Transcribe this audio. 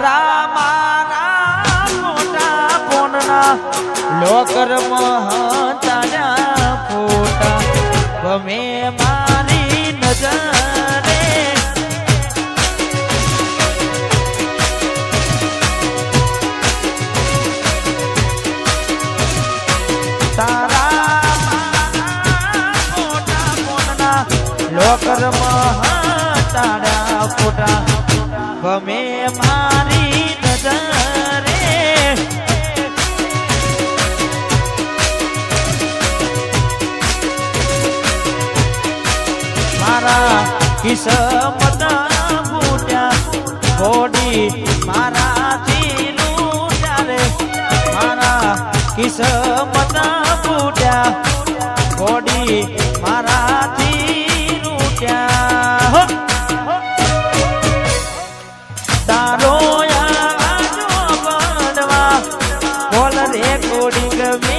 મારા મોટા પોનના લોકર મહતાના ફોટા ગમે મારી નજરે તારા મોટા પોનના લોકર મહતાના ફોટા ગમે મારી નજરે મારા કિસ્મત ફૂટ્યા ઘોડી મારાથી લૂટ્યા રે મારા કિસ્મત ફૂટ્યા ઘોડી મારાથી લૂટ્યા તારો આજો બનવા બોલ રે કોડી ગમે